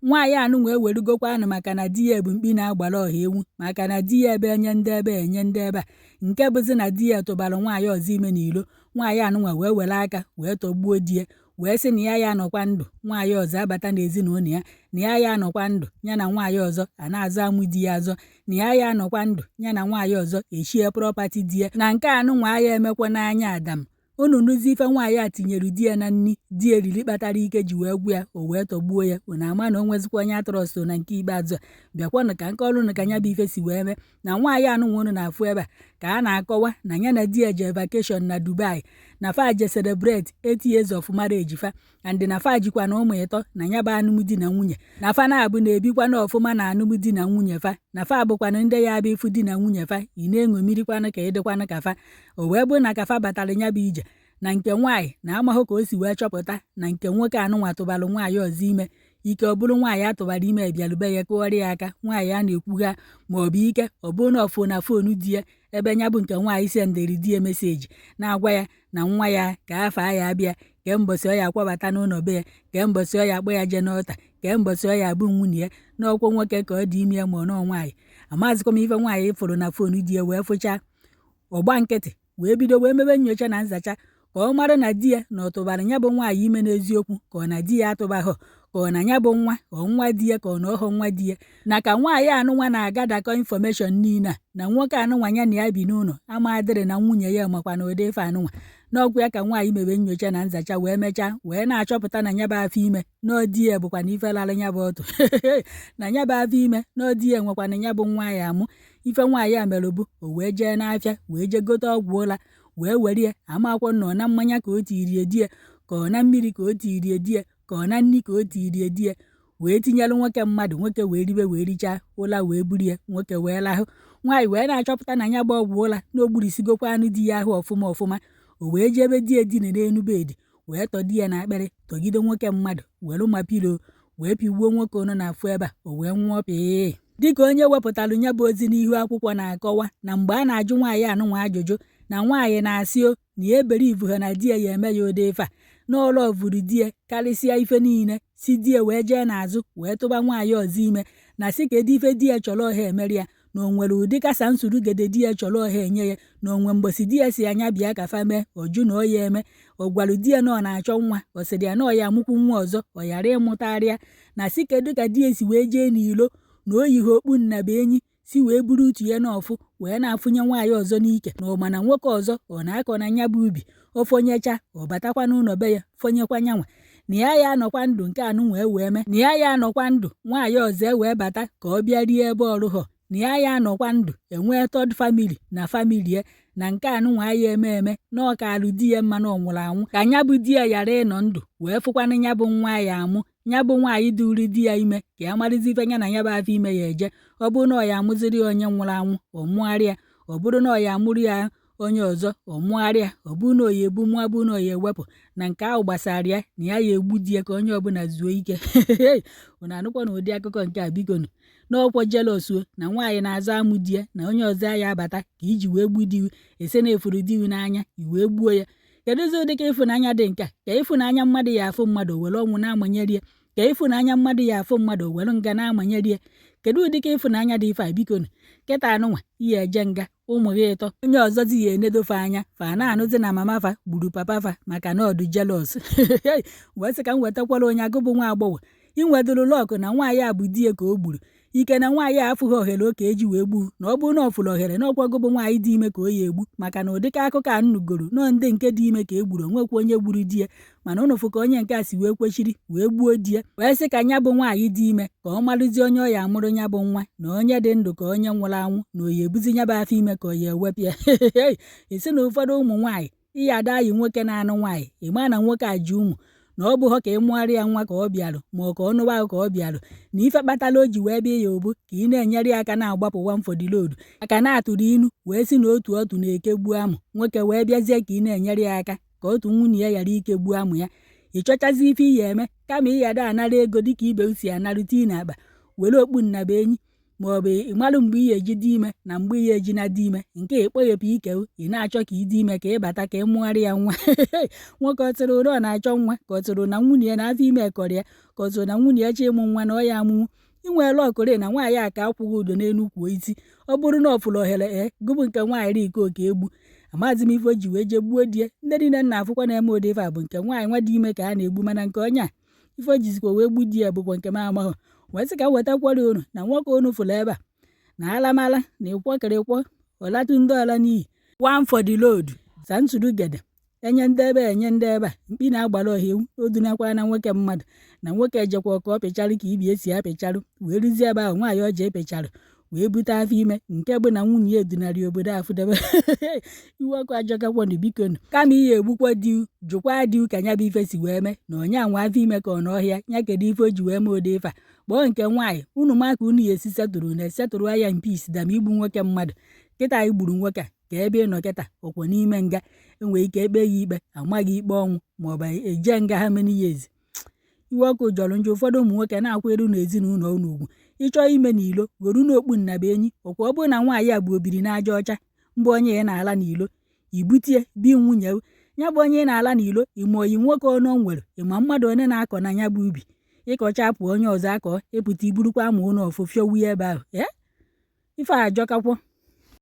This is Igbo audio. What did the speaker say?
nwaanyị anụ wee werugokwa anụ maka na di ya bụ mkpi na-agbara ọha ewu maka na di ya ebe enye ndị ebe enye ndị ebe a nke bụzi na di ya tụbara nwaanyị ọzọ ime n'ilo. Nwaanyị anụnwa wee were aka wee tọgbuo di ya wee sị na ya anọkwa ndụ nwaanyị ọzọ abata n'ezinụlọ ya, na ya anọkwa ndụ ya na nwaanyị ọzọ a na-azọ amụ di ya azọ, na ya anọkwa ndụ ya na nwaanyị ọzọ echie prọpati di ya. Na nke anụnwa ya emekwa n'anya Adam. Unu nụzi ife nwaanyị a tinyere di ya na nni di eriri kpatara ike ji wee gwụ ya o wee tọgbuo ya. Unu ama na o nwezikwa onye atọrọsto na nke ikpeazụ a. Bịakwanụ ka nke ọrụ ka nya bụ ife si wee mee. Na nwaanyị anụnwa unu na-afụ ebe a ka a na-akọwa na ya na di ya je vacation na Dubai, na fa je celebrate 8 years of marriage fa, and na fa jikwa na ụmụ ịtọ na ya bụ alụmdi na nwunye, na fa na-abụ na-ebikwa na ọfụma na alụmdi na nwunye fa, na fa bụkwanụ ndị ya bụ ifu di na nwunye fa ị na-eṅomirikwanụ ka ịdịkwanụ ka fa. O wee bụ na ka fa batara ya bụ ije na nke nwaanyị na-amahụ ka o si wee chọpụta na nke nwoke anụnwa tụbalụ nwaanyị ọzọ ime. Ike ọ bụrụ nwaanyị atụbara ime ebialube ya kụọrọ ya aka nwaanyị a na-ekwugha, ma ọ bụ ike ọ bụrụ na ọfụ na foonu di ya ebe nya bụ nke nwaanyị sendịrị di ya meseji na-agwa ya na nwa ya ka afọ ya abịa, kee mbọsị ọ ya akwabata n'ụlọ be ya, kee mbọsị ọ ya akpọ ya je n'ọta, kee mbọsị ọ ya abụ nwunye ya, n'ọkwọ nwoke ka ọ dị ime ya ma ọ nọọ nwaanyị. Amazịkwa m ife nwaanyị fụrụ na foonu di ya wee fụcha ọgba nkịtị wee bido wee mebe nnyocha na nzacha ka ọ mara na di ya na ọ tụbara ya bụ nwaanyị ime n'eziokwu ka ọ na di ya atụbaghọ, ka ọ na ya bụ nwa di ya ka ọ na ọhọ nwa di ya. Na ka nwaanyị anụnwa na-agadakọ infọmeshọn niile a na nwoke anụnwa ya na ya bi n'ụlọ ama adịrị na nwunye ya makwa na ụdị ife anụnwa. N'ọgwụ ya ka nwaanyị mebe nnyocha na nzacha wee mechaa wee na-achọpụta na ya bụ afọ ime n'ọdị ya bụkwa na ife lara ya bụ ọtụ na ya bụ afọ ime n'ọdị ya nwekwa na ya bụ nwa ya amụ. Ife nwaanyị a mere bụ o wee jee n'afịa wee jee gote ọgwụ ụla wee were ya amakwọ na ọ na mmanya ka o tirie di ya, ka ọ na mmiri ka o tirie di ya, ka ọ na nri ka o tirie di ya, wee tinyere nwoke mmadụ, nwoke wee ribe wee richaa ụla wee buru ya, nwoke wee lahụ. Nwaanyị wee na-achọpụta na ya bụ ọgwụ ụla na ogburisigokwa anụ di ya ahụ ọfụma ọfụma. O wee jee ebe di ya dine n'enu bedi wee tọdi ya na akpịrị tọgide nwoke mmadụ were ma pilo wee pigbuo nwoke ọnụ na-afụ ebe a o wee nwụọ pịị. Dịka onye wepụtalụ ya bụ ozi n'ihu akwụkwọ na-akọwa na mgbe a na-ajụ nwaanyị anụnwa ajụjụ na nwaanyị na-asị o na ya eberivu ha na di ya ya eme ya ụdị ife a, n'ọlụ ọvụrụ di ya karịsịa ife niile, si di ya wee jee n'azụ wee tụba nwaanyị ọzọ ime, na sị kedu ife di ya chọrọ ọha emeri ya, na o nwere ụdị kasa nsụrụgede di ya chọrọ ọha enye ya, na onwe mgbosi di ya si anya bịa ka fa mee ọjụ na ọ ya eme. Ọ gwarụ di ya na ọ na-achọ nwa, ọ sịrị ya na ọ ya amụkwu nwa ọzọ ọ ghara ịmụtarịa, na sị kedu ka di ya si wee jee n'ilo na o yighị okpu nnaba enyi si wee buru utu ya n'ọfụ wee na-afụnye nwaanyị ọzọ n'ike, na ụma na nwoke ọzọ ọ na-akọ na nya bụ ubi ofonyecha ọ batakwa n'ụlọ be ya fonyekwa nyanwa, na ya anọkwa ndụ nke anụ wee mee, na ya anọkwa ndụ nwaanyị ọzọ wee bata ka ọ bịa rie ebe ọrụ ha, na ya anọkwa ndụ enwee third family na family ya, na nke anụnwa ya eme na ọ ka alụ di ya mma na ọ nwụrụ anwụ ka nya bụ di ya ghara ịnọ ndụ wee fụkwana nya bụ nwa ya amụ. Nya bụ nwaanyị duru di ya ime ka ya marịzi ife ya na ya bụ afọ ime ya eje. Ọ bụrụ na ọ ya amụziri onye nwụrụ anwụ ọ mụgharịa, ọ bụrụ na ọ ya amụrụ ya onye ọzọ ọ mụgharịa, ọ bụrụ na ọ ya ebu mụọ, bụrụ na ọ ya ewepụ, na nke ahụ gbasara ya na ya egbu di ya ka onye ọbụla zuo ike. Unu anụkwa na ụdị akụkọ nke a bikonu n'ọkwọ jelosuo na nwaanyị na-azọ amụ di ya na onye ọzọ ya abata ka iji wee gbu diwi ese na efuru diwi n'anya i wee gbuo ya. Kedụzi ụdị ka ịfụnanya dị nke ka ịfụnanya mmadụ ya afụ mmadụ were ọnwụ na-amanyere ya, ka ịfụnanya mmadụ ya afụ mmadụ were nga na-amanyere ya? Kedu ụdị ka ịfụnanya dị ife a bikonu? Kịta anụnwa ihe eje nga ụmụ gị ịtọ onye ọzọ dị ya enedofe anya fa na-anụzi na mama fa gburu papa fa maka na ọdụ jelos. Wee sị ka m wetakwala onye agụ bụ nwa agbọghọ inwedụrụ lọkụ na nwaanyị a bụ di ya ka o gburu. Ike na nwaanyị a afụghị ohere oke eji wee gbuo, na ọ bụrụ na ọ fụrụ ohere na ọkwago bụ nwaanyị dị ime ka o ya egbu, maka na ụdịka akụkọ a nụgoro nọọ ndị nke dị ime ka e gburu onwekwa onye gburu di ya, mana ụnụ fụ ka onye nke a si wee kwechiri wee gbuo di ya. Wee sị ka nya bụ nwaanyị dị ime ka ọ marụzie onye ọ ya amụrụ nya bụ nwa, na onye dị ndụ ka onye nwụrụ anwụ, na oyi ebuzi nya bụ afọ ime ka ọ ya ewepụ ya. Esi na ụfọdụ ụmụ nwaanyị ihe ada yi nwoke na-anụ nwaanyị ịma na nwoke a ji ụmụ, na ọ bụghọ ka ị mụgharị ya nwa ka ọ bịarụ ma ọ ka ọ nụba ahụ ka ọ bịarụ, na ife kpatala o ji wee bịa ya obu ka ị na-enyere ya aka na-agbapụ wamfọdịlodu aka na-atụrụ inu wee si na otu ọtụ na-eke gbuo amụ, nwoke wee bịazie ka ị na-enyere ya aka ka otu nwunye ya ghara ike gbuo amụ ya. Ị chọchazi ife iya eme kama ị yada anara ego dịka ibe si anarụta ị na-akpa were okpu nnaba enyi maọbụ ịmalụ mgbe ị eji dị ime na mgbe ị eji na dị ime, nke ekpoghepụ ike ị na-achọ ka ị dị ime ka ị bata ka ị mụgharị ya nwa. Nwoke ọtụrụ ụdọ na-achọ nwa ka ọtụrụ na nwunye ya na afọ ime kọrọ ya ka ọtụrụ na nwunye ya chọ ịmụ nwa na ọ ya amụnwu. Inweela ọkụrị na nwaanyị a ka akwụghị udo n'elu kwuo isi. Ọ bụrụ na ọ fụrụ ohere gụbụ nke nwaanyị ri iko oke egbu. Amaghịzi m ife o ji wee jee gbuo die. Ndị niile nna afụkwa na-eme ụdị ife a bụ nke nwaanyị nwa dị ime ka a na-egbu, mana nke onye a ife o jizikwa wee gbu di ya bụkwa nke m amaghị. Wee sị ka m wetakwara unu na nwoke unu fụrụ ebe a na alamala na ịkwọkịrịkwọ ọlatụ ndị ọla n'iyi. One for the road sa ntụrụ gede enye ndị ebe enye ndị ebe a mkpi na-agbara ọha ewu odunakwa na nwoke mmadụ na nwoke ejekwa ka ọ pịcharụ ka ibi esi apịcharụ wee ruzie ebe ahụ nwaanyị ọ ji epịcharụ wee bute afọ ime nke bụ na nwunye ya edunarị obodo afụdebe. Iwe ọkụ ajọkakwọnụ bikonu, kama ihe egbukwa di jụkwa di ka nya bụ ife si wee mee na onye anwa afọ ime ka ọ n'ọhịa nya kedu ife o ji wee mee ụdị ife a. Kpọọ nke nwaanyị unu ma ka unu ya esi setụrụ na esetụrụ ya mpis dama igbu nwoke mmadụ. Kịta anyị gburu nwoke a ka ebe ị nọ kịta ọkwa n'ime nga enwere ike ekpe ya ikpe amaghị ikpe ọnwụ maọbụ eje nga ha many years. Iwe ọkụ jọrọ njọ. Ụfọdụ ụmụ nwoke na-akwere n'ezinụlọ unu ugwu. Ịchọọ ime n'ilo goru n'okpu nnaba enyi ọkwa ọ bụrụ na nwaanyị a bụ obiri n'aja ọcha mbụ onye ya na-ala n'ilo ibutie bi nwunye ya bụ onye ị na-ala n'ilo ịma oyi nwoke ọnụ o nwere ịma mmadụ onye na-akọ na ya bụ ubi ịkọcha pụ onye ọzọ akọ ịpụta iburukwa ama ụlọ ọfụfịọwu ebe ahụ. Ife a ajọkakwọ.